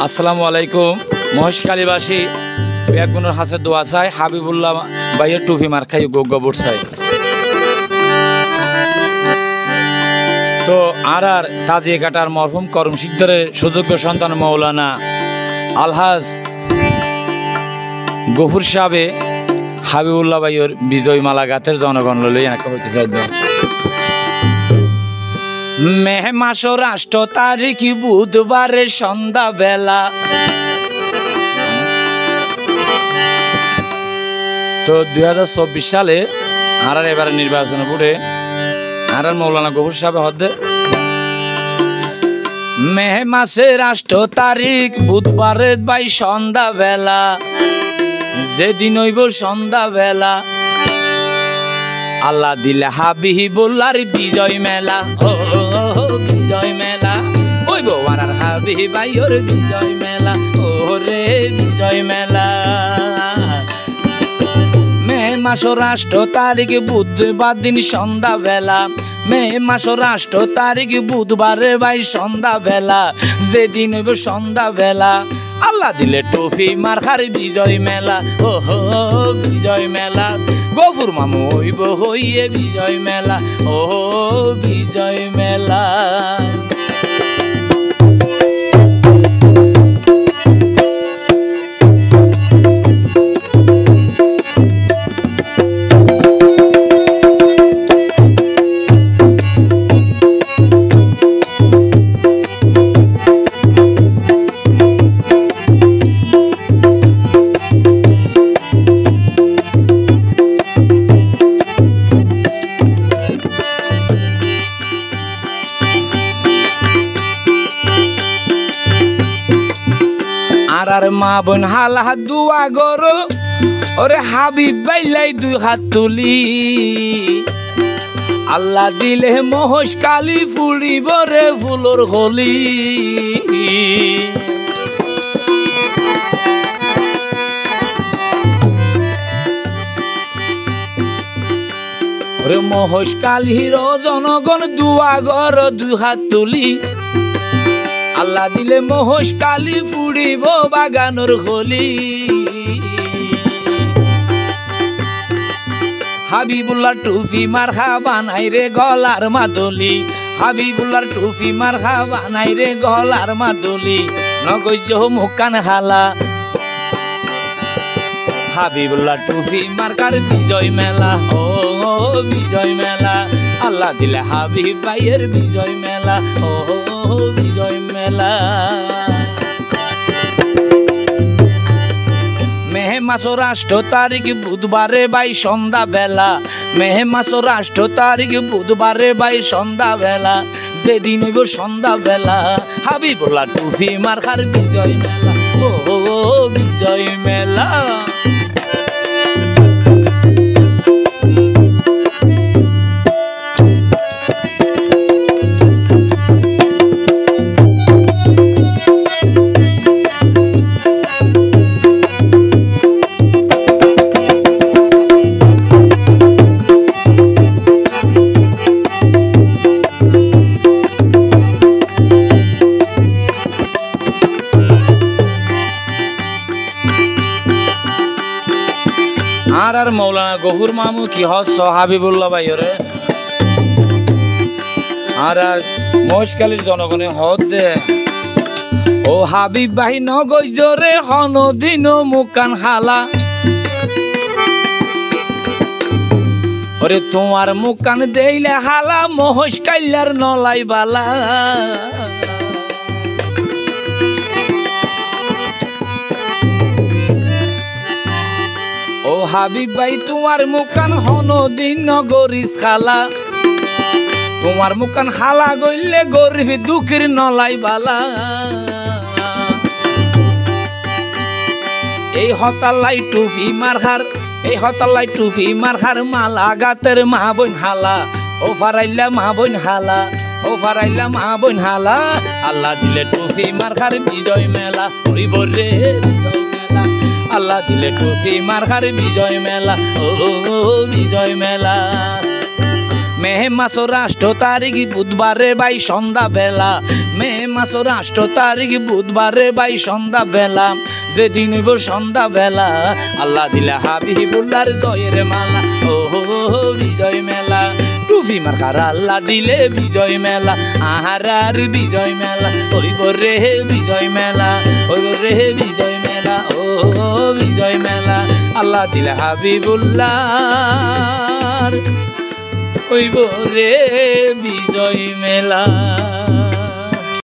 আসসালামু আলাইকুম। মহেশখালীবাসী বেগুনের হাসে দোয়া চাই, হাবিবুল্লাহ ভাইয়ের টুপি মার খাই গোবর চাই। তো আর তাজিয়া কাটার মরহুম করম শিকদারের সুযোগ্য সন্তান মৌলানা আলহাজ গফুর সাহেবে হাবিবুল্লাহ ভাইয়ের বিজয় মালা গাতের জনগণ লই একা হইতে চাই। মে মাসের 8 তারিখ বুধবারে সন্ধ্যা বেলা, তো 2024 সালে আর এবারে নির্বাচন পড়ে আর মৌলানা গফুর সাহেব হদে মে মাসের 8 তারিখ বুধবারে ভাই সন্ধ্যা বেলা, যেদিন হইব সন্ধ্যা বেলা আল্লাহ দিলে হাবিবুল্লাহর বিজয় মেলা। ও বিজয় মেলা হইব আর হাবিব ভাইয়ের বিজয় মেলা। ও রে বিজয় মেলা। মে মাসের 8 তারিখ বুধবার দিন সন্ধ্যা বেলা, মে মাসের 8 তারিখ বুধবারে ভাই সন্ধ্যা বেলা, যেদিন হইব সন্ধ্যা বেলা আল্লাহ দিলে টুপি মার্কার বিজয় মেলা। ও বিজয় মেলা গফুর মামু হইব হইয়ে বিজয় মেলা। ও বিজয় মেলা। আর মা বোন হালা দুয়া গরো ওরে হাবিব বাইলাই 2 হাত তুলি, আল্লাহ দিলে মহেশখালী ফুলিব রে ফুলর হলি। ওরে মহেশখালীর জনগণ দুয়া গরো 2 হাত তুলি, আল্লাহ দিলে মহেশখালী ফুড়িব বাগানোর হলি। হাবিবুল্লাহ টুপি মার্কা বানাই রে গলার মাদলি, হাবিবুল্লাহ টুপি মার্কা বানাই রে গলার মাদলি, নগৈজ মুকান হালা হাবিবুল্লাহ টুপি মার্কার বিজয় মেলা। ও বিজয় মেলা আল্লাহ দিলে হাবিব ভাইয়ের বিজয় মেলা। ও বিজয় মেলা। মে মাসের 8 তারিখ বুধবারে ভাই সন্ধ্যা বেলা, মে মাসের 8 তারিখ বুধবারে ভাই সন্ধ্যা বেলা, যেদিন হইব সন্ধ্যা বেলা হাবিবুল্লাহ টুপি মার্কার বিজয় মেলা। ও বিজয় মেলা। আর মৌলানা গফুর মামু কি হস হাবিবুল্লাহ ভাইরে আর মহেশখালীর জনগণে হদ দে। ও হাবিব ভাই নগৈজরে হনদিন মুকান হালা, ওরে তোমার মুকান দেইলে হালা মহেশখালীর নলাই বালা। ও হাবিব ভাই তোমার মুকান হনদিন নগরিস খালা, তোমার মুকান হালা গইলে গরিব দুঃখের নলাই বালা। এই হতালাই টুপি মারহার, এই হতালাই টুপি মারহার মালা গাতের মা বোন হালা। ও ফারাইলা মা বোন হালা, ও ফারাইলা মা বোন হালা, আল্লাহ দিলে টুপি মারহার বিজয় মেলা। হইব রে বিজয় মেলা, আল্লাহ দিলে টুপি মারহার বিজয় মেলা। ও বিজয় মেলা। মে মাসর 8 তারিখ বুধবারে ভাই সন্ধ্যা বেলা মে মাসর 8 তারিখ বুধবারে ভাই সন্ধ্যা বেলা যেদিন হইব সন্ধ্যা বেলা আল্লাহ দিলে হাবিবুল্লাহর জয়ের মালা ও বিজয় মেলা টুপি মার্কার আল্লাহ দিলে বিজয় মেলা আহারার বিজয় মেলা হইব রে বিজয় মেলা হইব রে বিজয় মেলা ও বিজয় মেলা আল্লাহ দিলে হাবিবুল্লাহর হইব রে বিজয় মেলা।